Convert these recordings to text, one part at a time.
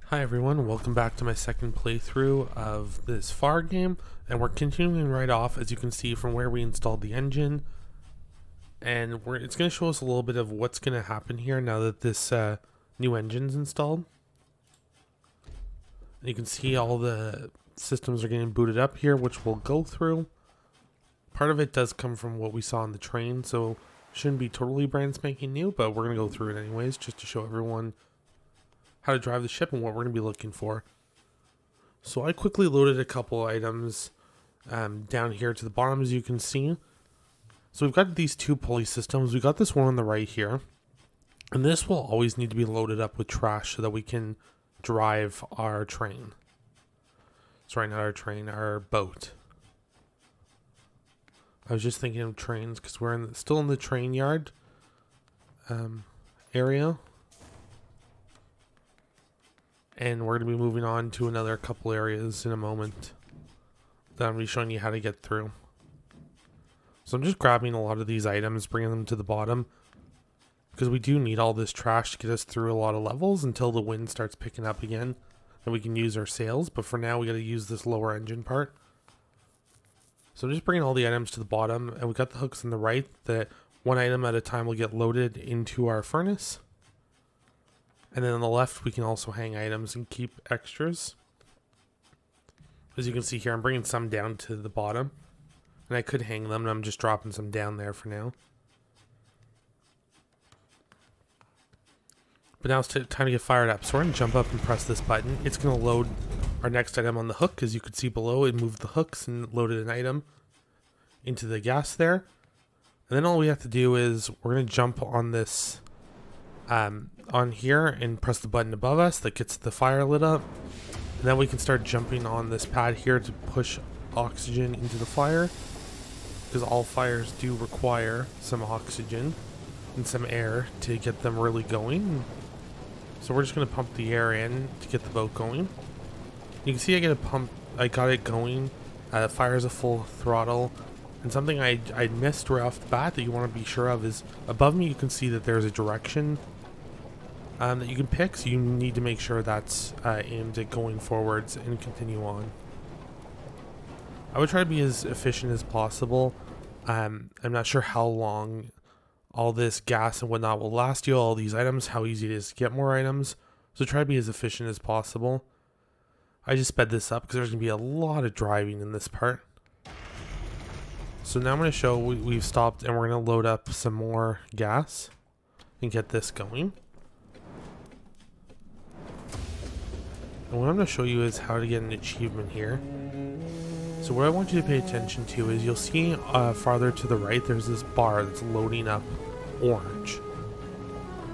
Hi everyone, welcome back to my second playthrough of this FAR game, and we're continuing right off, as you can see, from where we installed the engine, and it's going to show us a little bit of what's going to happen here now that this new engine's installed. And you can see all the systems are getting booted up here, which we'll go through. Part of it does come from what we saw on the train, so shouldn't be totally brand spanking new, but we're going to go through it anyways, just to show everyone how to drive the ship and what we're going to be looking for. So I quickly loaded a couple items down here to the bottom, as you can see. So we've got these two pulley systems. We got this one on the right here, and this will always need to be loaded up with trash so that we can drive our train. Sorry, not our train, our boat. I was just thinking of trains because we're still in the train yard area. And we're going to be moving on to another couple areas in a moment that I'm going to be showing you how to get through. So I'm just grabbing a lot of these items, bringing them to the bottom, because we do need all this trash to get us through a lot of levels until the wind starts picking up again and we can use our sails. But for now, we got to use this lower engine part. So I'm just bringing all the items to the bottom, and we got the hooks on the right that one item at a time will get loaded into our furnace. And then on the left, we can also hang items and keep extras. As you can see here, I'm bringing some down to the bottom. And I could hang them, and I'm just dropping some down there for now. But now it's time to get fired up. So we're going to jump up and press this button. It's going to load our next item on the hook. As you can see below, it moved the hooks and loaded an item into the gas there. And then all we have to do is we're going to jump on this on here and press the button above us that gets the fire lit up, and then we can start jumping on this pad here to push oxygen into the fire, because all fires do require some oxygen and some air to get them really going. So we're just going to pump the air in to get the boat going. You can see I got it going. The fire is a full throttle. And something I missed right off the bat that you want to be sure of is above me you can see that there's a direction that you can pick, so you need to make sure that's aimed at going forwards and continue on. I would try to be as efficient as possible. I'm not sure how long all this gas and whatnot will last you, all these items, how easy it is to get more items, so try to be as efficient as possible. I just sped this up because there's going to be a lot of driving in this part. So now I'm going to show we've stopped, and we're going to load up some more gas and get this going. And what I'm going to show you is how to get an achievement here. So what I want you to pay attention to is you'll see farther to the right there's this bar that's loading up orange.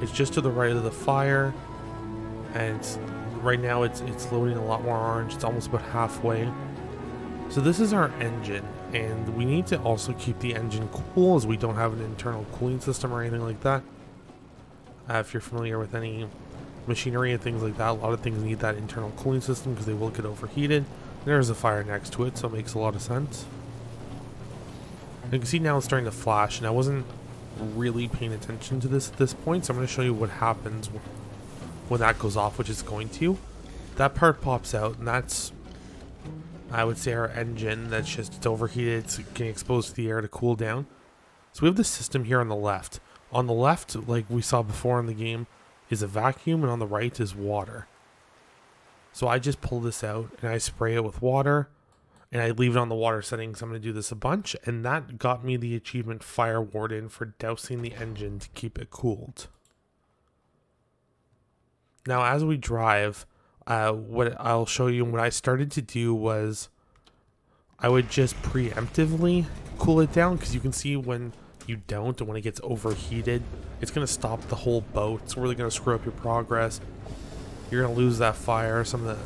It's just to the right of the fire, and right now it's loading a lot more orange. It's almost about halfway. So this is our engine, and we need to also keep the engine cool as we don't have an internal cooling system or anything like that. If you're familiar with any machinery and things like that, a lot of things need that internal cooling system because they will get overheated. There's a fire next to it, so it makes a lot of sense. And you can see now it's starting to flash, and I wasn't really paying attention to this at this point, so I'm going to show you what happens when that goes off, which is going to. That part pops out, and that's, I would say, our engine. That's just, it's overheated, it's getting exposed to the air to cool down. So we have the system here on the left. On the left, like we saw before in the game, is a vacuum, and on the right is water. So I just pull this out and I spray it with water, and I leave it on the water setting, so I'm going to do this a bunch, and that got me the achievement Fire Warden for dousing the engine to keep it cooled. Now as we drive, what I'll show you, what I started to do was I would just preemptively cool it down, because you can see when you don't, and when it gets overheated, it's going to stop the whole boat. It's really going to screw up your progress. You're going to lose that fire, some of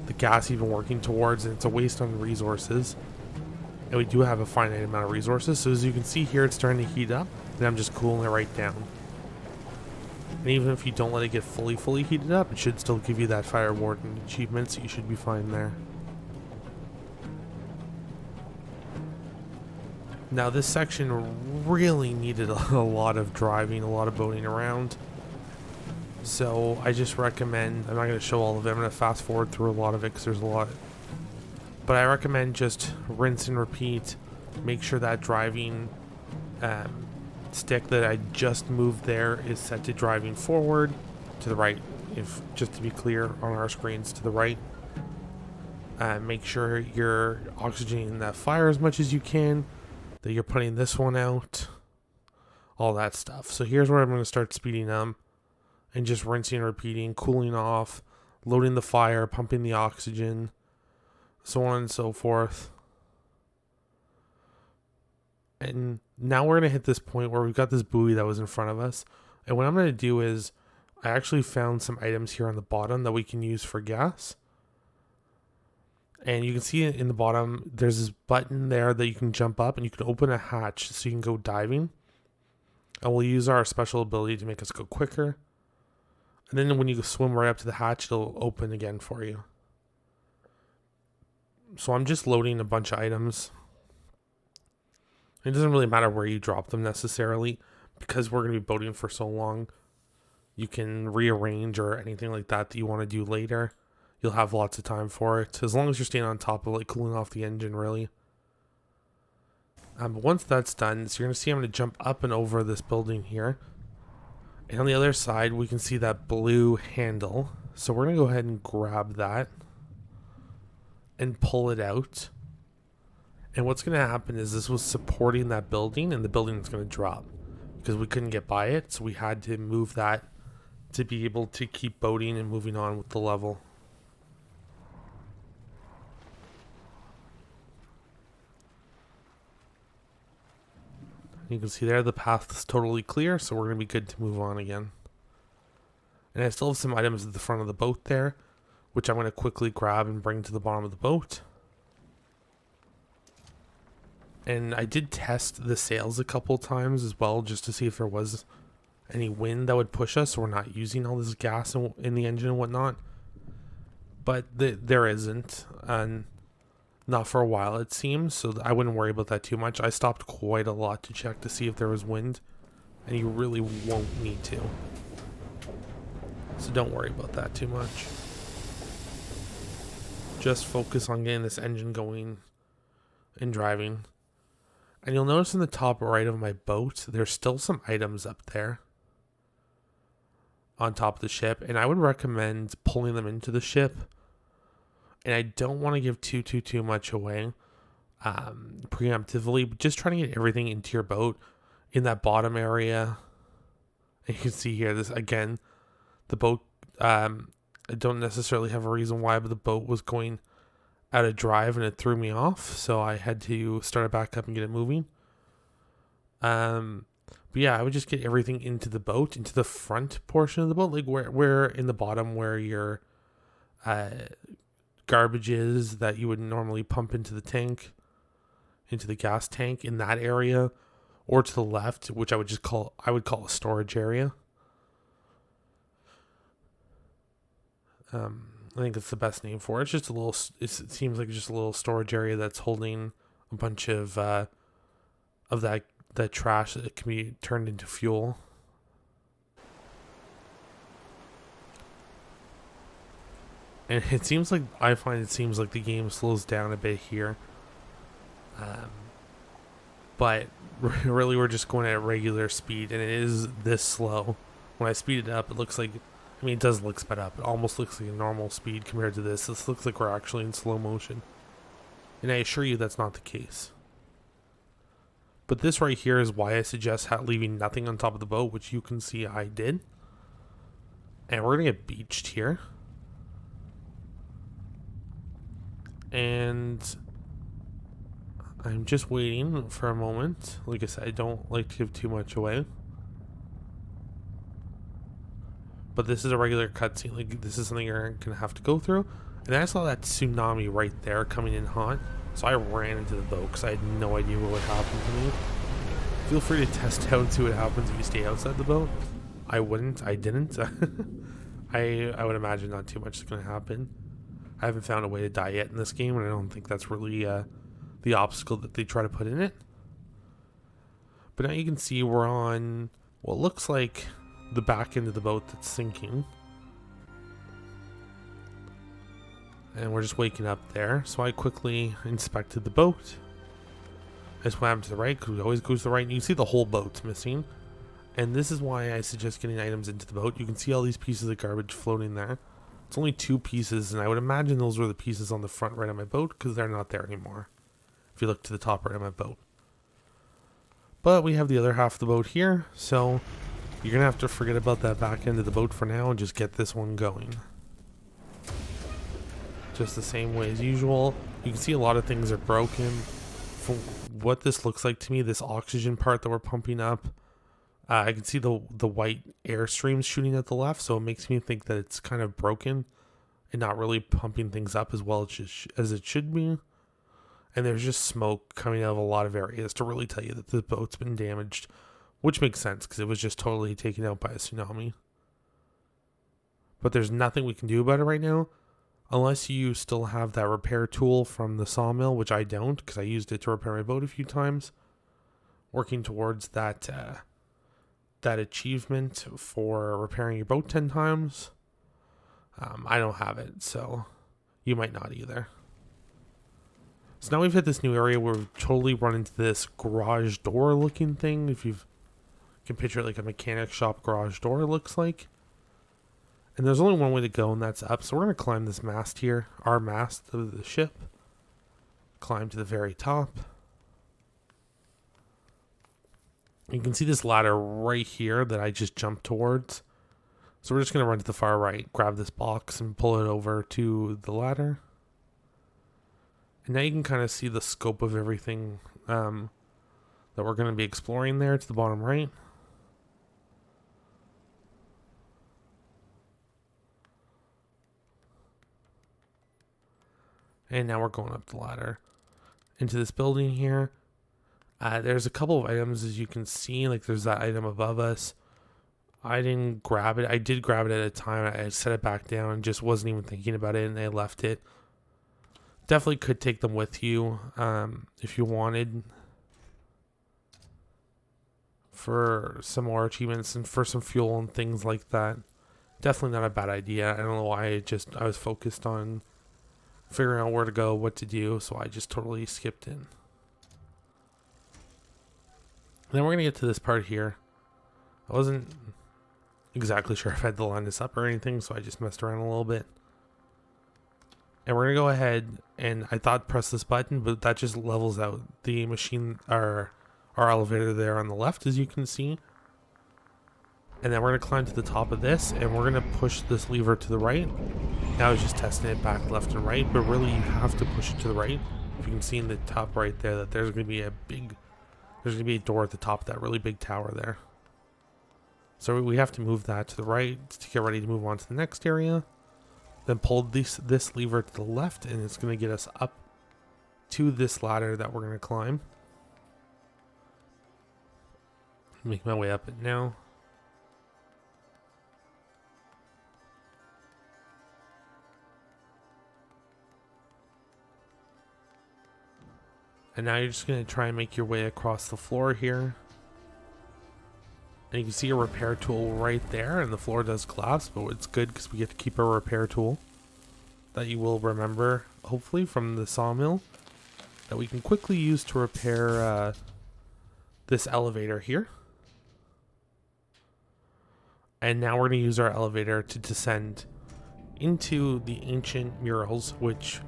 the gas you've been working towards, and it's a waste on resources. And we do have a finite amount of resources, so as you can see here, it's starting to heat up, and I'm just cooling it right down. And even if you don't let it get fully heated up, it should still give you that Fire Warden achievement, so you should be fine there. Now this section really needed a lot of driving, a lot of boating around. So I just recommend, I'm not going to show all of it, I'm going to fast forward through a lot of it because there's a lot. But I recommend just rinse and repeat. Make sure that driving stick that I just moved there is set to driving forward, to the right, if just to be clear on our screens, to the right. Make sure you're oxygenating that fire as much as you can, that you're putting this one out, all that stuff. So here's where I'm going to start speeding up and just rinsing and repeating, cooling off, loading the fire, pumping the oxygen, so on and so forth. And now we're going to hit this point where we've got this buoy that was in front of us. And what I'm going to do is I actually found some items here on the bottom that we can use for gas. And you can see in the bottom, there's this button there that you can jump up and you can open a hatch so you can go diving. And we'll use our special ability to make us go quicker. And then when you swim right up to the hatch, it'll open again for you. So I'm just loading a bunch of items. It doesn't really matter where you drop them necessarily, because we're going to be boating for so long. You can rearrange or anything like that you want to do later. You'll have lots of time for it, as long as you're staying on top of like cooling off the engine, really. But once that's done, so you're going to see I'm going to jump up and over this building here. And on the other side, we can see that blue handle. So we're going to go ahead and grab that and pull it out. And what's going to happen is this was supporting that building, and the building is going to drop because we couldn't get by it. So we had to move that to be able to keep boating and moving on with the level. You can see there the path is totally clear, so we're going to be good to move on again. And I still have some items at the front of the boat there, which I'm going to quickly grab and bring to the bottom of the boat. And I did test the sails a couple times as well, just to see if there was any wind that would push us, so we're not using all this gas in the engine and whatnot. But there isn't, and not for a while it seems, so I wouldn't worry about that too much. I stopped quite a lot to check to see if there was wind, and you really won't need to. So don't worry about that too much. Just focus on getting this engine going and driving. And you'll notice in the top right of my boat, there's still some items up there on top of the ship, and I would recommend pulling them into the ship. And I don't want to give too much away preemptively, but just trying to get everything into your boat in that bottom area. And you can see here, this again, the boat, I don't necessarily have a reason why, but the boat was going out of drive and it threw me off, so I had to start it back up and get it moving. But yeah, I would just get everything into the boat, into the front portion of the boat, like where in the bottom where your garbage is that you would normally pump into the tank, into the gas tank, in that area, or to the left, which I would call a storage area. I think that's the best name for it. It's just a little. It seems like just a little storage area that's holding a bunch of that trash that can be turned into fuel. And it seems like the game slows down a bit here. But really, we're just going at regular speed, and it is this slow. When I speed it up, it looks like. I mean, it does look sped up. It almost looks like a normal speed compared to this. This looks like we're actually in slow motion. And I assure you that's not the case. But this right here is why I suggest leaving nothing on top of the boat, which you can see I did. And we're going to get beached here. And I'm just waiting for a moment. Like I said, I don't like to give too much away. But this is a regular cutscene. Like, this is something you're going to have to go through. And I saw that tsunami right there coming in hot. So I ran into the boat because I had no idea what would happen to me. Feel free to test out and see what happens if you stay outside the boat. I wouldn't. I didn't. I would imagine not too much is going to happen. I haven't found a way to die yet in this game, and I don't think that's really the obstacle that they try to put in it. But now you can see we're on what looks like the back end of the boat that's sinking. And we're just waking up there. So I quickly inspected the boat. I swam to the right because we always go to the right. And you can see the whole boat's missing. And this is why I suggest getting items into the boat. You can see all these pieces of garbage floating there. It's only 2 pieces, and I would imagine those were the pieces on the front right of my boat because they're not there anymore. If you look to the top right of my boat. But we have the other half of the boat here, so you're going to have to forget about that back end of the boat for now and just get this one going. Just the same way as usual. You can see a lot of things are broken. From what this looks like to me, this oxygen part that we're pumping up, I can see the white air streams shooting at the left, so it makes me think that it's kind of broken and not really pumping things up as well as it should be. And there's just smoke coming out of a lot of areas to really tell you that the boat's been damaged, which makes sense because it was just totally taken out by a tsunami. But there's nothing we can do about it right now, unless you still have that repair tool from the sawmill, which I don't because I used it to repair my boat a few times. Working towards that achievement for repairing your boat 10 times. I don't have it, so you might not either. So now we've hit this new area where we've totally run into this garage door looking thing. If you can picture it like a mechanic shop garage door, it looks like. And there's only one way to go, and that's up. So we're going to climb this mast here, our mast of the ship. Climb to the very top. You can see this ladder right here that I just jumped towards. So we're just going to run to the far right, grab this box and pull it over to the ladder. And now you can kind of see the scope of everything that we're going to be exploring there to the bottom right. And now we're going up the ladder into this building here. There's a couple of items, as you can see, like there's that item above us. I didn't grab it. I did grab it at a time. I set it back down and just wasn't even thinking about it, and I left it. Definitely could take them with you if you wanted for some more achievements and for some fuel and things like that. Definitely not a bad idea. I don't know why I was focused on figuring out where to go, what to do, so I just totally skipped it. Then we're going to get to this part here. I wasn't exactly sure if I had to line this up or anything, so I just messed around a little bit. And we're going to go ahead, and I thought press this button, but that just levels out the machine, our elevator there on the left, as you can see. And then we're going to climb to the top of this, and we're going to push this lever to the right. Now I was just testing it back, left, and right, but really you have to push it to the right. If you can see in the top right there that there's going to be a door at the top of that really big tower there. So we have to move that to the right to get ready to move on to the next area. Then pull this lever to the left, and it's going to get us up to this ladder that we're going to climb. Make my way up it now. And now you're just going to try and make your way across the floor here. And you can see a repair tool right there, and the floor does collapse, but it's good because we get to keep our repair tool that you will remember, hopefully, from the sawmill, that we can quickly use to repair this elevator here. And now we're going to use our elevator to descend into the ancient murals, which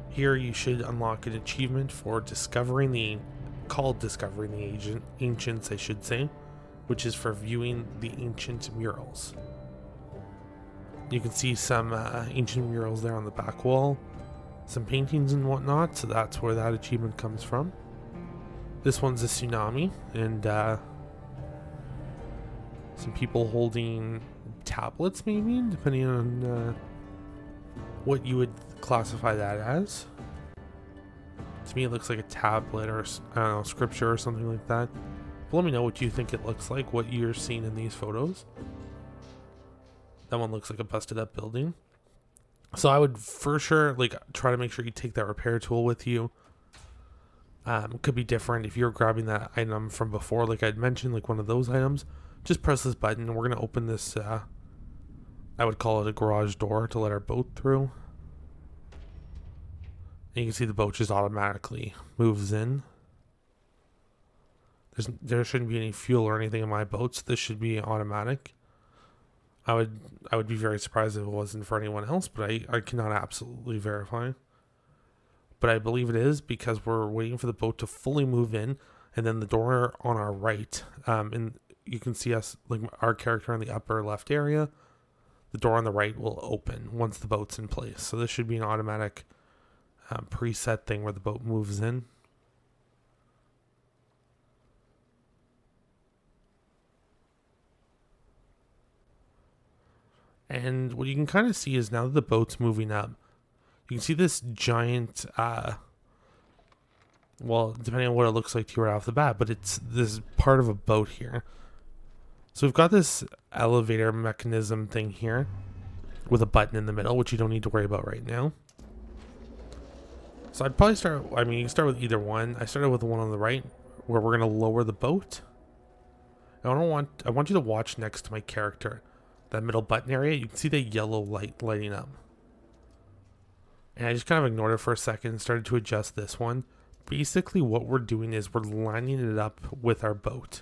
here you should unlock an achievement for discovering the ancients, I should say, which is for viewing the ancient murals. You can see some ancient murals there on the back wall, some paintings and whatnot, so that's where that achievement comes from. This one's a tsunami, and some people holding tablets, maybe, depending on what you would classify that as. To me, it looks like a tablet or, I don't know, scripture or something like that. But let me know what you think it looks like, what you're seeing in these photos. That one looks like a busted up building. So I would for sure try to make sure you take that repair tool with you. It could be different if you're grabbing that item from before, like I'd mentioned, like one of those items. just press this button and we're going to open this, I would call it a garage door to let our boat through. And you can see the boat just automatically moves in. There shouldn't be any fuel or anything in my boat, so this should be automatic. I would be very surprised if it wasn't for anyone else, but I cannot absolutely verify. But I believe it is because we're waiting for the boat to fully move in, and then the door on our right, and you can see us, like our character in the upper left area, the door on the right will open once the boat's in place. So this should be an automatic preset thing where the boat moves in. And what you can kind of see is now that the boat's moving up, you can see this giant, well, depending on what it looks like to you right off the bat, but it's this part of a boat here. So we've got this elevator mechanism thing here with a button in the middle, which you don't need to worry about right now. So I'd probably start, I mean, you can start with either one. I started with the one on the right where we're going to lower the boat. I want you to watch next to my character. That middle button area, you can see the yellow light lighting up. And I just kind of ignored it for a second and started to adjust this one. Basically what we're doing is we're lining it up with our boat.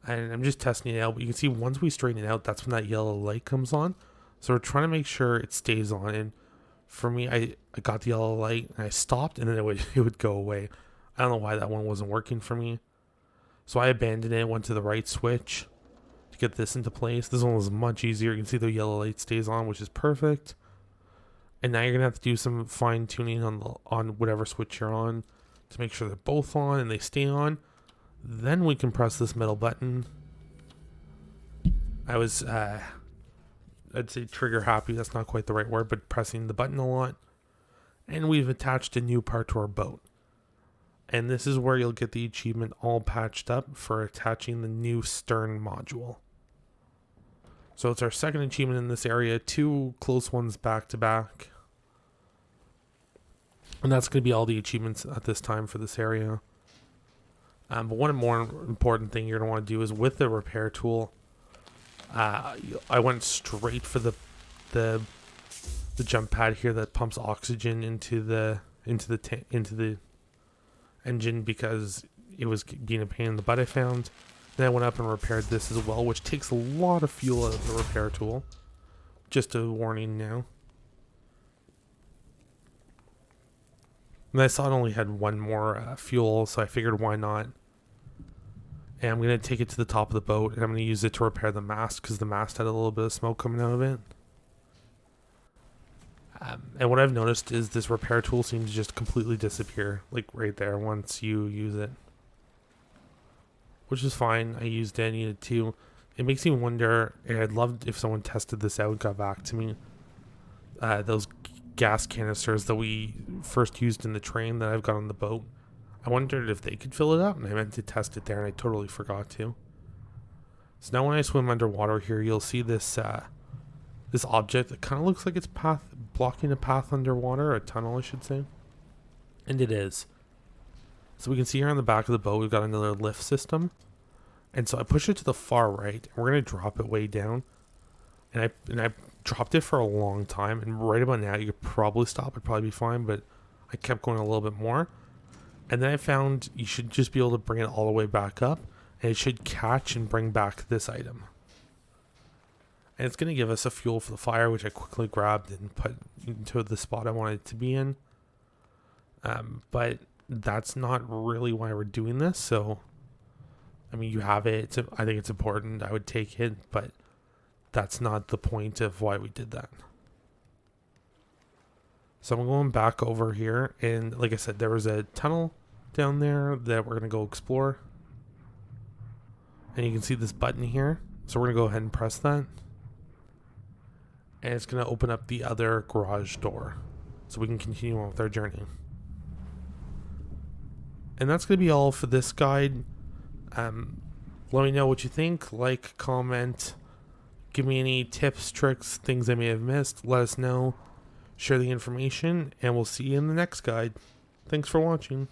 And I'm just testing it out, but you can see once we straighten it out, that's when that yellow light comes on. So we're trying to make sure it stays on. And for me, I got the yellow light and I stopped and then it would go away. I don't know why that one wasn't working for me. So I abandoned it, went to the right switch to get this into place. This one was much easier. You can see the yellow light stays on, which is perfect. And now you're gonna have to do some fine tuning on whatever switch you're on to make sure they're both on and they stay on. Then we can press this middle button. I was I'd say trigger happy, that's not quite the right word, but pressing the button a lot. And we've attached a new part to our boat. And this is where you'll get the achievement all patched up for attaching the new stern module. So it's our second achievement in this area, 2 close ones back to back. And that's going to be all the achievements at this time for this area. But one more important thing you're going to want to do is with the repair tool, I went straight for the jump pad here that pumps oxygen into the engine because it was being a pain in the butt, I found. Then I went up and repaired this as well, which takes a lot of fuel out of the repair tool. Just a warning now. And I saw it only had one more fuel, so I figured why not. And I'm going to take it to the top of the boat, and I'm going to use it to repair the mast, because the mast had a little bit of smoke coming out of it. And what I've noticed is this repair tool seems to just completely disappear, like right there, once you use it. Which is fine. I used it, I needed to. It makes me wonder, and I'd love if someone tested this out, got back to me. Those gas canisters that we first used in the train that I've got on the boat. I wondered if they could fill it up, and I meant to test it there, and I totally forgot to. So now when I swim underwater here, you'll see this this object that kind of looks like it's blocking a path underwater, a tunnel I should say. And it is. So we can see here on the back of the boat, we've got another lift system. And so I push it to the far right, and we're going to drop it way down. And I dropped it for a long time, and right about now, you could probably stop, it'd probably be fine, but I kept going a little bit more. And then I found you should just be able to bring it all the way back up, and it should catch and bring back this item. And it's going to give us a fuel for the fire, which I quickly grabbed and put into the spot I wanted it to be in. But that's not really why we're doing this. So, I mean, you have it. I think it's important. I would take it, but that's not the point of why we did that. So I'm going back over here. And like I said, there was a tunnel down there that we're going to go explore. And you can see this button here. So we're going to go ahead and press that. And it's going to open up the other garage door. So we can continue on with our journey. And that's going to be all for this guide. Let me know what you think. Like, comment, give me any tips, tricks, things I may have missed. Let us know. Share the information, and we'll see you in the next guide. Thanks for watching.